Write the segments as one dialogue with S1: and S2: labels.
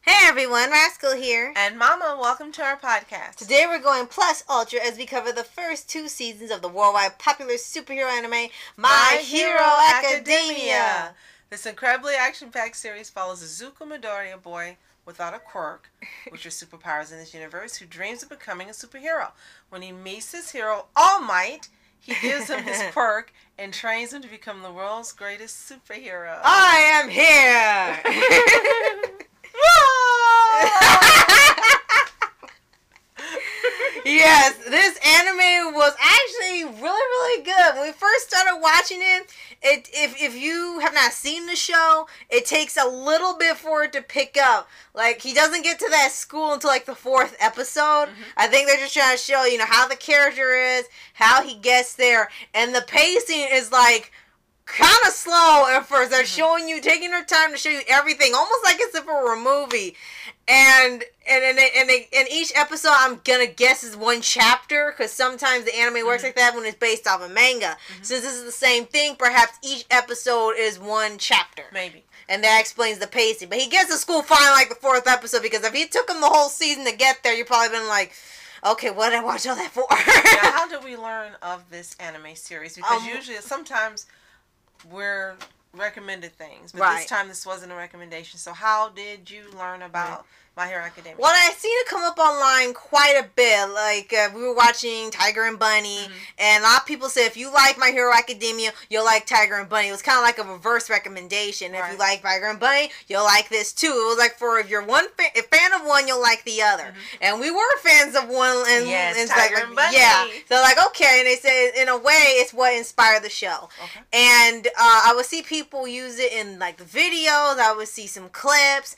S1: Hey everyone, Rascal here.
S2: And Mama, welcome to our podcast.
S1: Today we're going plus ultra as we cover the first 2 seasons of the worldwide popular superhero anime, My Hero Academia.
S2: This incredibly action-packed series follows Izuku Midoryia, a boy without a quirk, which are superpowers in this universe, who dreams of becoming a superhero. When he meets his hero, All Might, he gives him his quirk and trains him to become the world's greatest superhero.
S1: I am here! Yes, this anime was actually really good. When we first started watching it, if you have not seen the show, it takes a little bit for it to pick up. Like, he doesn't get to that school until like the 4th episode. I think they're just trying to show, how the character is, how he gets there, and the pacing is like kind of slow at first. They're showing you, taking their time to show you everything, almost like as if it were a movie. And each episode, I'm gonna guess, is one chapter, because sometimes the anime works like that when it's based off a manga. Since this is the same thing, perhaps each episode is one chapter.
S2: Maybe.
S1: And that explains the pacing. But he gets to school finally like the 4th episode, because if he took him the whole season to get there, you've probably been like, okay, what did I watch all that for?
S2: Now, how did we learn of this anime series? Because usually, sometimes we're recommended things, but this time this wasn't a recommendation. So how did you learn about My Hero Academia?
S1: Well, I seen it come up online quite a bit. Like, we were watching Tiger and Bunny, and a lot of people said if you like My Hero Academia, you'll like Tiger and Bunny. It was kind of like a reverse recommendation. If you like Tiger and Bunny, you'll like this too. It was like for if you're a fan of one, you'll like the other. And we were fans of one, and
S2: Tiger and Bunny.
S1: Yeah, so like, okay, and they said in a way it's what inspired the show. And I would see people use it in like the videos. I would see some clips.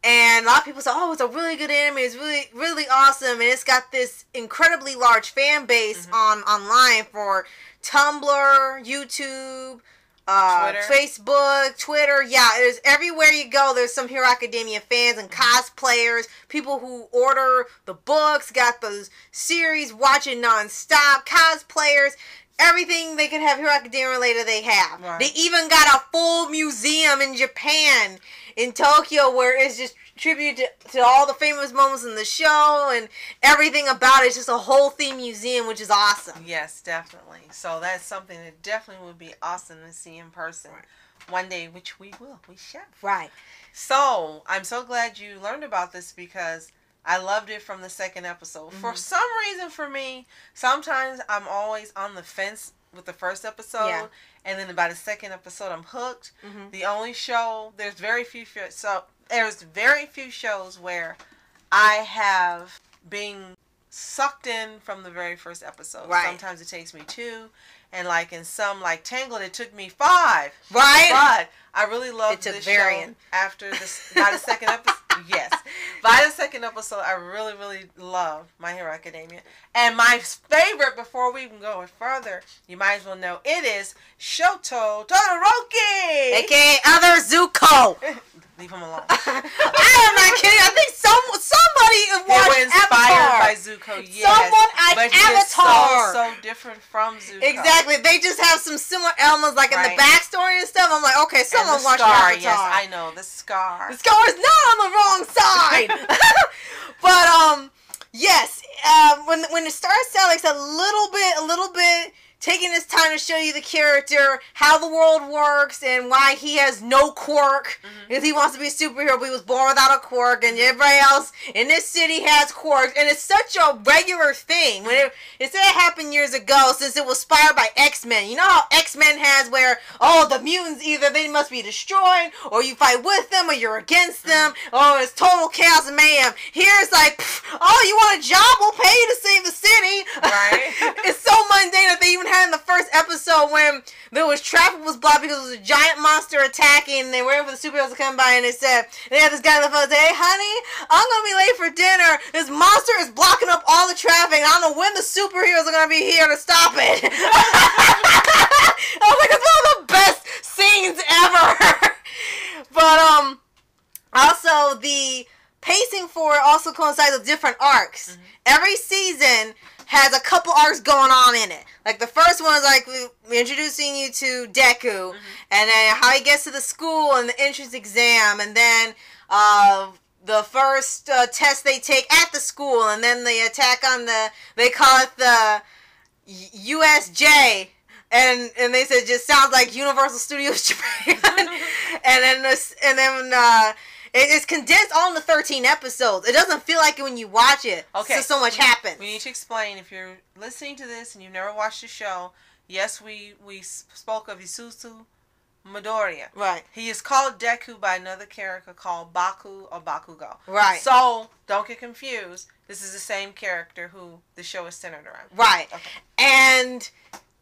S1: And a lot of people say, oh, it's a really good anime. It's really awesome. And it's got this incredibly large fan base online for Tumblr, YouTube, Facebook, Twitter. Yeah, there's everywhere you go. There's some Hero Academia fans and cosplayers, people who order the books, got those series, watching nonstop, cosplayers. Everything they can have Hero Academia related, they have. They even got a full museum in Japan, in Tokyo, where it's just tribute to all the famous moments in the show, and everything about it. It's just a whole theme museum, which is awesome.
S2: Yes, definitely. So that's something that definitely would be awesome to see in person one day, which we will. We shall.
S1: Right.
S2: So I'm so glad you learned about this, because I loved it from the 2nd episode. For some reason, for me, sometimes I'm always on the fence with the 1st episode, and then by the 2nd episode, I'm hooked. The only show, there's very few shows where I have been sucked in from the very 1st episode. Sometimes it takes me 2, and like in some, like Tangled, it took me 5. But I really loved this show after this. By the 2nd episode, by the 2nd episode, I really love My Hero Academia. And my favorite, before we even go further, you might as well know, it is Shoto Todoroki,
S1: aka Other Zuko.
S2: Leave him alone.
S1: I am not kidding. I think somebody watched
S2: inspired by Zuko. Yes,
S1: someone at
S2: but
S1: Avatar.
S2: So different from Zuko.
S1: Exactly. They just have some similar elements, like in the backstory and stuff. I'm like, okay, someone watched Avatar.
S2: Yes, I know the scar.
S1: The scar is not on the wrong side. But yes. When it starts out, like a little bit. Taking his time to show you the character, how the world works, and why he has no quirk. Because he wants to be a superhero, but he was born without a quirk, and everybody else in this city has quirks. And it's such a regular thing. When it said it happened years ago, since it was inspired by X-Men. You know how X-Men has where, the mutants, either they must be destroyed, or you fight with them, or you're against them, or it's total chaos and mayhem. Here it's like, you want a job? We'll pay you to save the city. It's so mundane that they even had in the 1st episode when there was traffic was blocked because it was a giant monster attacking, and they were waiting for the superheroes to come by, and they had this guy on the phone say, hey honey, I'm gonna be late for dinner. This monster is blocking up all the traffic, and I don't know when the superheroes are gonna be here to stop it. I was like, it's one of the best scenes ever. But also the pacing for it also coincides with different arcs. Every season has a couple arcs going on in it. Like the first one is like we're introducing you to Deku, and then how he gets to the school and the entrance exam, and then the first test they take at the school, and then they attack on they call it the USJ, and they said it just sounds like Universal Studios Japan. and then it's condensed all into 13 episodes. It doesn't feel like it when you watch it. Okay. So much happens.
S2: We need to explain, if you're listening to this and you've never watched the show, yes, we spoke of Izuku Midoryia.
S1: Right.
S2: He is called Deku by another character called Baku or Bakugo.
S1: Right.
S2: So, don't get confused. This is the same character who the show is centered around.
S1: Right. Okay. And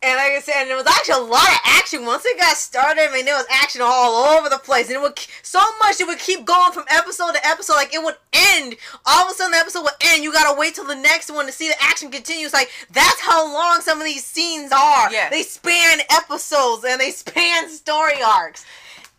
S1: like I said, and there was actually a lot of action once it got started. I mean, there was action all over the place, and it would so much it would keep going from episode to episode. Like it would end. All of a sudden, the episode would end. You gotta wait till the next one to see the action continue. It's like that's how long some of these scenes are.
S2: Yes.
S1: They span episodes and they span story arcs.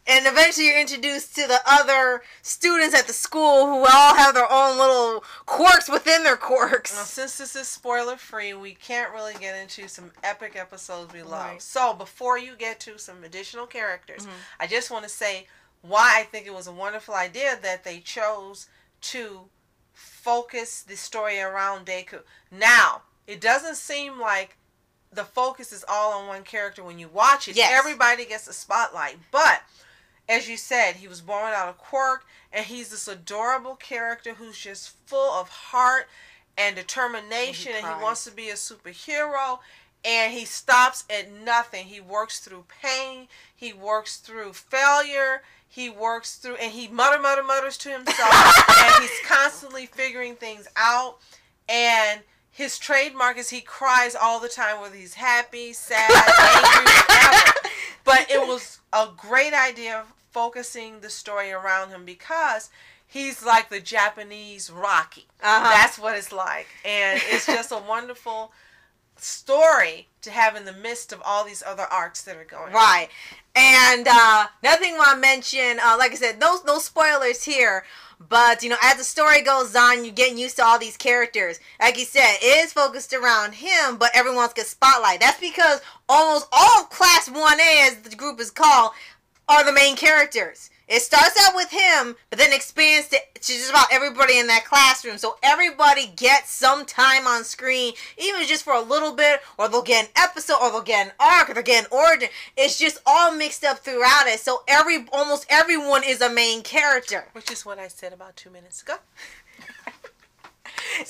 S1: And eventually you're introduced to the other students at the school who all have their own little quirks within their quirks.
S2: Now, since this is spoiler-free, we can't really get into some epic episodes we love.
S1: Right.
S2: So, before you get to some additional characters, I just want to say why I think it was a wonderful idea that they chose to focus the story around Deku. Now, it doesn't seem like the focus is all on one character when you watch it.
S1: Yes.
S2: Everybody gets a spotlight, but as you said, he was born out of quirk, and he's this adorable character who's just full of heart and determination, and he wants to be a superhero, and he stops at nothing. He works through pain, he works through failure, he works through, and he mutters to himself, and he's constantly figuring things out, and his trademark is he cries all the time, whether he's happy, sad, angry, whatever. But it was a great idea of focusing the story around him because he's like the Japanese Rocky. That's what it's like. And it's just a wonderful story to have in the midst of all these other arcs that are going on.
S1: Right. And another thing I want to mention, like I said, no spoilers here. But, you know, as the story goes on, you're getting used to all these characters. Like you said, it is focused around him, but everyone else gets spotlight. That's because almost all of Class 1A, as the group is called, are the main characters. It starts out with him, but then expands to just about everybody in that classroom. So everybody gets some time on screen, even just for a little bit, or they'll get an episode, or they'll get an arc, or they'll get an origin. It's just all mixed up throughout it. So almost everyone is a main character.
S2: Which is what I said about 2 minutes ago.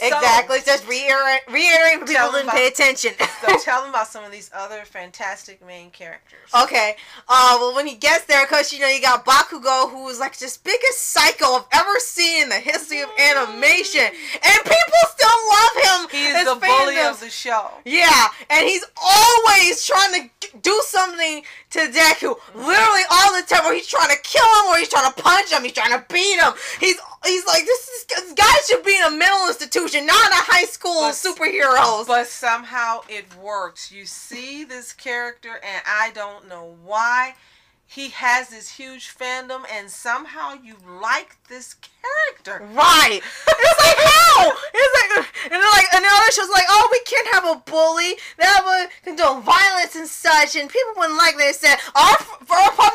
S1: Exactly. So, just reiterating for people who didn't pay attention.
S2: So tell them about some of these other fantastic main characters.
S1: Okay. Well, when he gets there, because, you know, you got Bakugo, who is like this biggest psycho I've ever seen in the history of animation. And people still love him.
S2: He is the bully of the show.
S1: Yeah. And he's always trying to do something to Deku. Literally all the time, where he's trying to kill him, or he's trying to punch him, he's trying to beat him. He's like, this guy should be in a mental institution, not in a high school of superheroes.
S2: But somehow it works. You see this character, and I don't know why. He has this huge fandom, and somehow you like this character.
S1: Right. It's like, how? It's like, and the other show's like, oh, we can't have a bully. That would condone violence and such, and people wouldn't like that. They said, our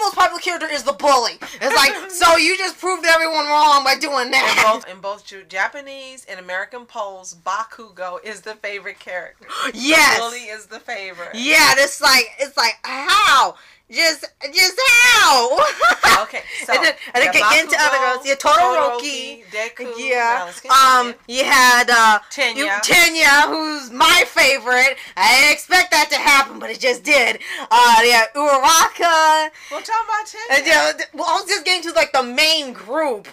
S1: most popular character is the bully. It's like, so you just proved everyone wrong by doing that.
S2: In both Japanese and American polls, Bakugo is the favorite character.
S1: Yes.
S2: The bully is the favorite.
S1: Yeah, it's like, how? Just how?
S2: Okay, so
S1: and then get into other girls. Yeah, Todoroki,
S2: Deku.
S1: Yeah. You had Tenya, who's my favorite. I didn't expect that to happen, but it just did. Yeah, Uraraka.
S2: We'll talk about Tenya.
S1: Well, I was just getting to like the main group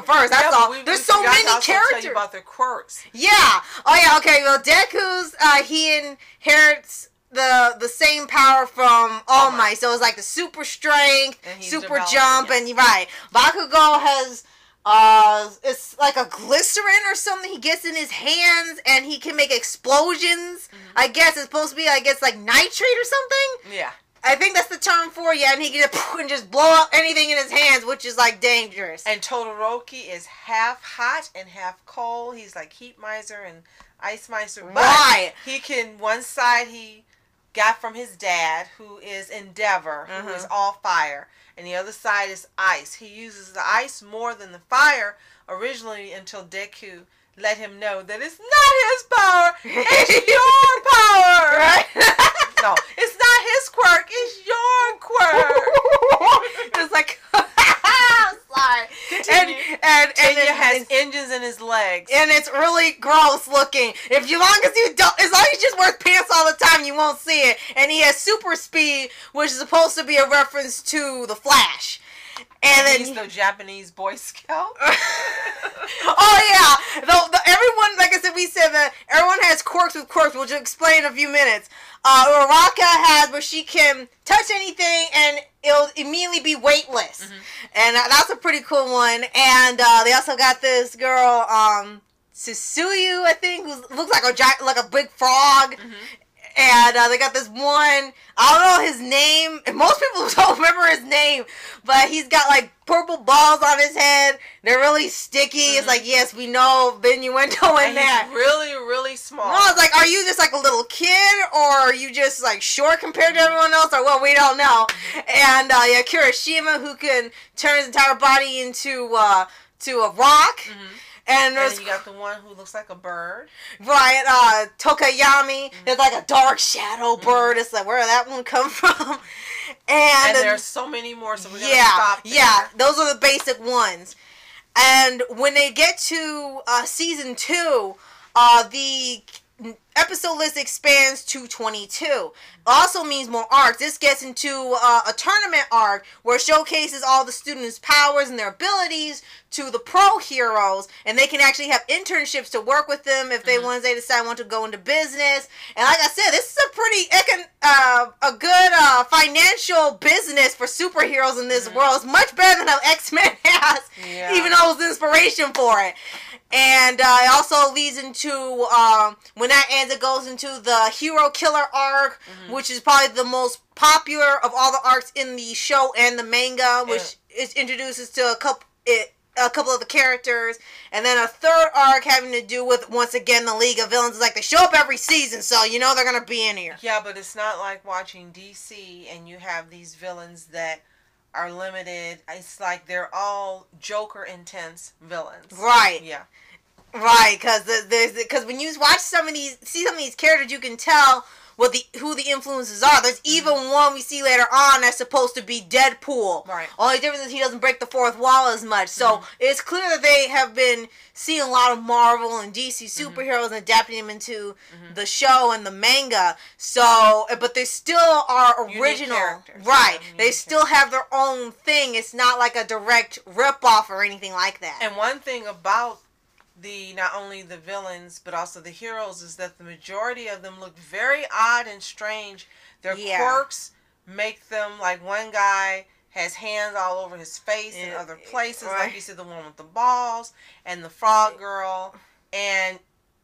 S1: first. That's all. There's so many characters.
S2: Tell you about their quirks.
S1: Yeah. Oh yeah. Okay. Well, Deku's he inherits the same power from All Might, so it's like the super strength, super jump, and right. Bakugo has it's like a glycerin or something he gets in his hands, and he can make explosions. I guess it's supposed to be, I guess, like nitrate or something.
S2: Yeah.
S1: I think that's the term for it, yeah, and he can just blow up anything in his hands, which is like dangerous.
S2: And Todoroki is half hot and half cold. He's like heat miser and ice miser. But he can, one side he got from his dad, who is Endeavor, who is all fire. And the other side is ice. He uses the ice more than the fire originally until Deku let him know that it's not his power, it's your power. Right? No, it's not his quirk, it's your quirk.
S1: It's like, sorry. And
S2: Tenya has engines in his legs.
S1: And it's really gross looking. As long as you just wear pants all the time, you won't see it. And he has super speed, which is supposed to be a reference to the Flash. And then
S2: he's the Japanese Boy Scout.
S1: Oh yeah, everyone, like I said, we said that everyone has quirks with quirks, which we'll explain in a few minutes. Uraraka has where she can touch anything and it'll immediately be weightless, and that's a pretty cool one. And they also got this girl, Susuyu, I think, who looks like a big frog. And they got this one, I don't know his name, and most people don't remember his name, but he's got like purple balls on his head. They're really sticky. It's like, yes, we know Benuendo in there.
S2: He's really, really small.
S1: No, it's like, are you just like a little kid, or are you just like short compared to everyone else, or well, we don't know. And yeah, Kirishima, who can turn his entire body into to a rock.
S2: And then you got the one who looks like a bird.
S1: Right, Tokayami. It's like a dark shadow bird. It's like, where did that one come from? And
S2: there's so many more, so we're going to stop there.
S1: Yeah, those are the basic ones. And when they get to season 2, the episode list expands to 22. Also means more arcs. This gets into a tournament arc where it showcases all the students' powers and their abilities to the pro heroes, and they can actually have internships to work with them if they once they decide want to go into business. And like I said, this is a pretty a good financial business for superheroes in this world. It's much better than how X-Men has, even though it was inspiration for it. And it also leads into, when that ends, it goes into the Hero Killer arc, which is probably the most popular of all the arcs in the show and the manga, which is introduces to a couple of the characters. And then a third arc having to do with, once again, the League of Villains. It's like they show up every season, so you know they're going to be in here.
S2: Yeah, but it's not like watching DC and you have these villains that are limited. It's like they're all Joker intense villains.
S1: Right.
S2: Yeah.
S1: Right, because when you watch see some of these characters, you can tell who the influences are. There's even one we see later on that's supposed to be Deadpool.
S2: Right.
S1: Only difference is he doesn't break the fourth wall as much. So it's clear that they have been seeing a lot of Marvel and DC superheroes and adapting them into the show and the manga. So, but they still are original. Right. They still have their own thing. It's not like a direct rip-off or anything like that.
S2: And one thing about not only the villains but also the heroes is that the majority of them look very odd and strange. Their quirks make them, like one guy has hands all over his face in other places, like you said, the one with the balls and the frog girl, and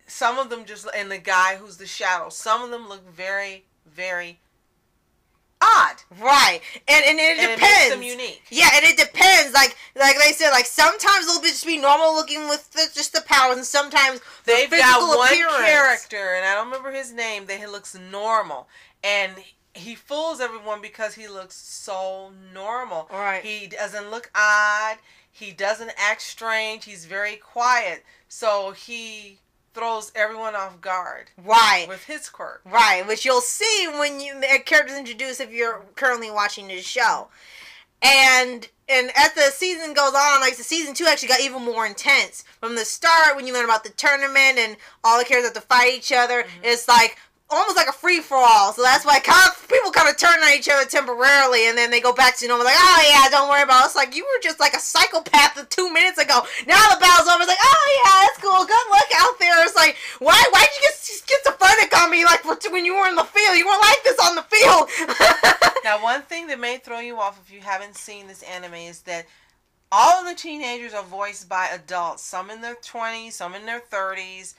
S2: some of them and the guy who's the shadow, some of them look very, very odd.
S1: Right. And it depends. It makes them unique. Yeah, and it depends. Like they said, like sometimes they'll just be normal looking with just the powers, and sometimes
S2: they've got one character, and I don't remember his name, that he looks normal. And he fools everyone because he looks so normal.
S1: Right.
S2: He doesn't look odd. He doesn't act strange. He's very quiet. So he throws everyone off guard.
S1: Right.
S2: With his quirk.
S1: Right, which you'll see when the character's introduced if you're currently watching this show. And as the season goes on, like the season 2 actually got even more intense. From the start, when you learn about the tournament and all the characters have to fight each other, it's like almost like a free-for-all. So that's why people kind of turn on each other temporarily, and then they go back to normal, like, oh yeah, don't worry about it. It's like, you were just like a psychopath 2 minutes ago. Now the battle's over. It's like, oh yeah, that's cool. Good luck out there. It's like, why'd you get schizophrenic on me like when you were in the field? You weren't like this on the field.
S2: Now, one thing that may throw you off if you haven't seen this anime is that all of the teenagers are voiced by adults. Some in their 20s, some in their 30s.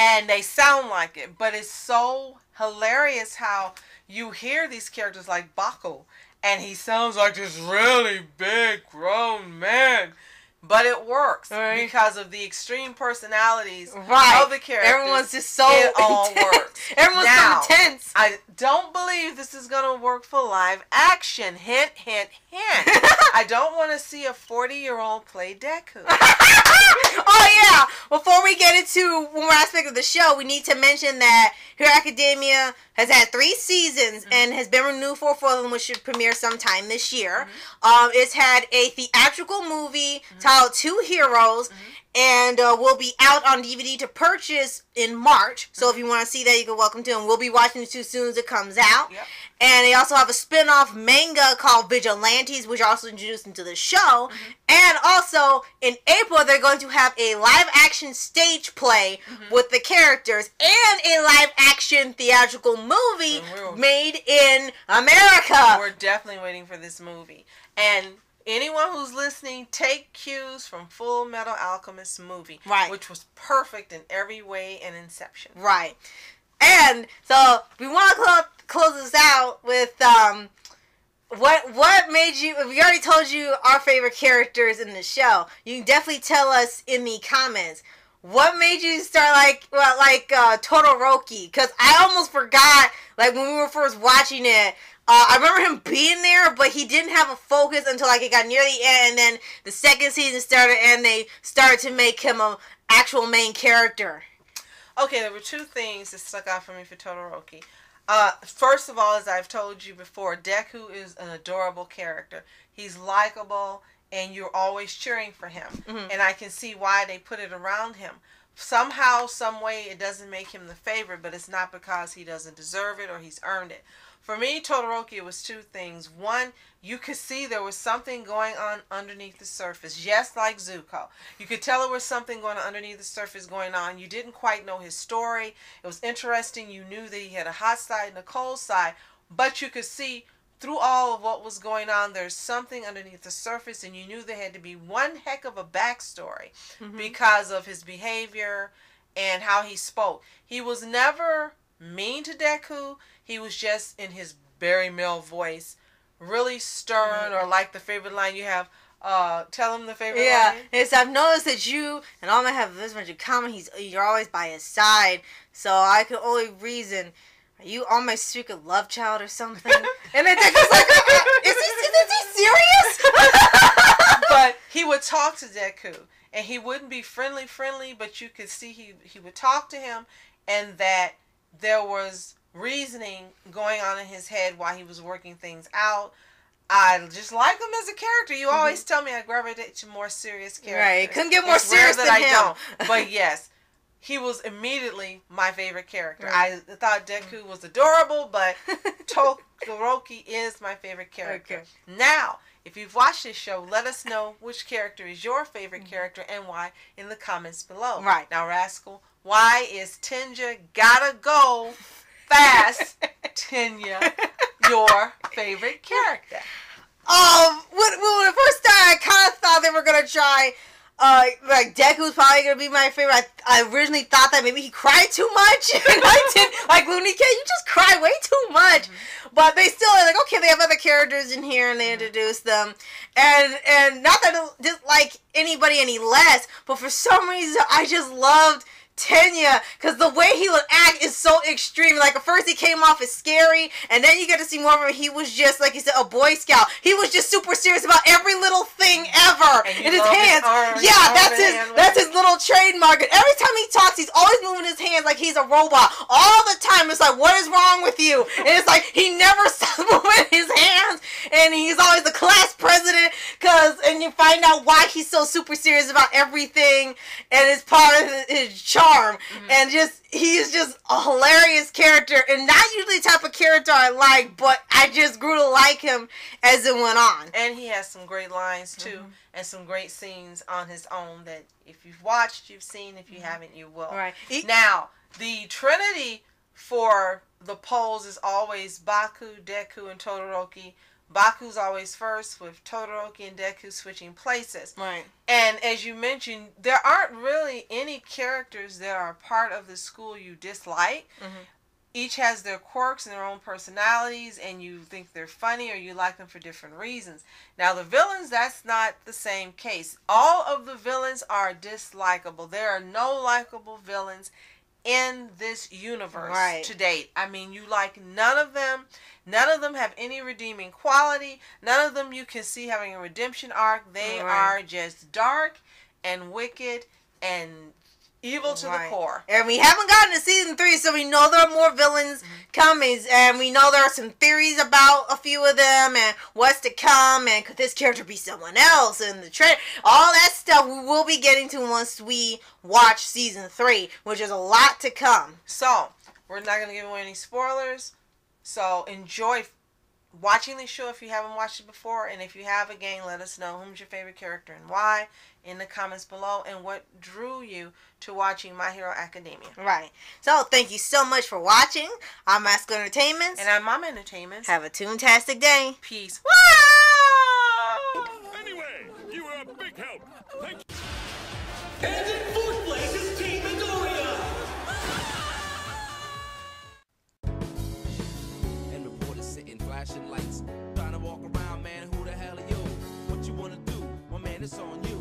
S2: And they sound like it, but it's so hilarious how you hear these characters like Baku, and he sounds like this really big grown man. But it works because of the extreme personalities of the characters.
S1: Everyone's just so
S2: it all works.
S1: Everyone's
S2: now,
S1: so intense.
S2: I don't believe this is going to work for live action. Hint, hint, hint. I don't want to see a 40-year-old play Deku.
S1: Oh yeah! Before we get into one more aspect of the show, we need to mention that Hero Academia has had 3 seasons and has been renewed for 4 of them, which should premiere sometime this year. It's had a theatrical movie titled Two Heroes, and will be out on DVD to purchase in March. So if you want to see that, you can welcome to, and we'll be watching it as soon as it comes out.
S2: Yep.
S1: And they also have a spin-off manga called Vigilantes, which are also introduced into the show. And also, in April, they're going to have a live-action stage play with the characters and a live-action theatrical movie made in America.
S2: We're definitely waiting for this movie. And anyone who's listening, take cues from Full Metal Alchemist movie.
S1: Right.
S2: Which was perfect in every way in Inception.
S1: Right. And so we want to close this out with what made you. We already told you our favorite characters in the show. You can definitely tell us in the comments what made you start like Todoroki, because I almost forgot, like, when we were first watching it. I remember him being there, but he didn't have a focus until like it got near the end, and then the second season started, and they started to make him an actual main character.
S2: Okay, there were 2 things that stuck out for me for Todoroki. First of all, as I've told you before, Deku is an adorable character. He's likable, and you're always cheering for him. And I can see why they put it around him. Somehow, some way, it doesn't make him the favorite, but it's not because he doesn't deserve it or he's earned it. For me, Todoroki, it was 2 things. One, you could see there was something going on underneath the surface, just like Zuko. You could tell there was something going on underneath the surface going on. You didn't quite know his story. It was interesting. You knew that he had a hot side and a cold side, but you could see through all of what was going on, there's something underneath the surface, and you knew there had to be one heck of a backstory because of his behavior and how he spoke. He was never mean to Deku. He was just, in his very male voice, really stern, or like the favorite line you have, tell him the favorite line.
S1: Yeah, it's, I've noticed that you and all I have this much in common. You're always by his side, so I can only reason, are you all my secret love child or something? And then Deku's like, is he serious?
S2: But he would talk to Deku, and he wouldn't be friendly, but you could see he would talk to him, and that there was reasoning going on in his head while he was working things out. I just like him as a character. You always tell me I gravitate to more serious characters.
S1: Right, couldn't get more serious than him.
S2: I don't. But yes, he was immediately my favorite character. Right. I thought Deku was adorable, but Todoroki is my favorite character. Okay. Now, if you've watched this show, let us know which character is your favorite character and why in the comments below. Right. Now, Rascal, why is Tenya gotta go fast, Tenya, your favorite character?
S1: When it first started, I kind of thought they were gonna try, like, Deku's probably gonna be my favorite. I originally thought that maybe he cried too much, and I did, like, Looney Kid, you just cry way too much. But they still are like, okay, they have other characters in here, and they introduce them, and not that it didn't like anybody any less, but for some reason, I just loved Tenya, because the way he would act is so extreme. Like, at first he came off as scary, and then you get to see more of him. He was just, like you said, a Boy Scout. He was just super serious about every little thing ever. In his hands. That's his little trademark. And every time he talks, he's always moving his hands like he's a robot. All the time. It's like, what is wrong with you? And it's like, he never stops moving his hands, and he's always the class president, and you find out why he's so super serious about everything, and it's part of his charm. And he is just a hilarious character, and not usually the type of character I like, but I just grew to like him as it went on.
S2: And he has some great lines too, and some great scenes on his own that if you've watched, you've seen. If you haven't, you will.
S1: Right.
S2: Now, the trinity for the polls is always Baku, Deku, and Todoroki. Baku's always first, with Todoroki and Deku switching places.
S1: Right.
S2: And as you mentioned, there aren't really any characters that are part of the school you dislike. each has their quirks and their own personalities, and you think they're funny or you like them for different reasons. Now, the villains, that's not the same case. All of the villains are dislikable. There are no likable villains in this universe to date. I mean, you like none of them. None of them have any redeeming quality. None of them you can see having a redemption arc. They are just dark and wicked and evil to the core.
S1: And we haven't gotten to season 3, so we know there are more villains coming, and we know there are some theories about a few of them and what's to come, and could this character be someone else, and the trend, all that stuff we will be getting to once we watch season 3, which is a lot to come.
S2: So, we're not going to give away any spoilers, so enjoy watching the show if you haven't watched it before, and if you have, again, let us know who's your favorite character and why in the comments below, and what drew you to watching My Hero Academia.
S1: Right. So, thank you so much for watching. I'm Masco Entertainment.
S2: And I'm Mama Entertainment.
S1: Have a toon-tastic day.
S2: Peace.
S3: Anyway, you were a big help. Thank you. And in fourth place is Team Midoryia. And reporters sitting, flashing lights, trying to walk around, man. Who the hell are you? What you wanna do? Well, man, it's on you.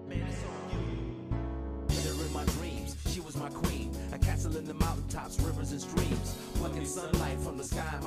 S3: Man, it's on you. Hit her in my dreams. She was my queen. A castle in the mountaintops, rivers and streams. Plucking sunlight from the sky.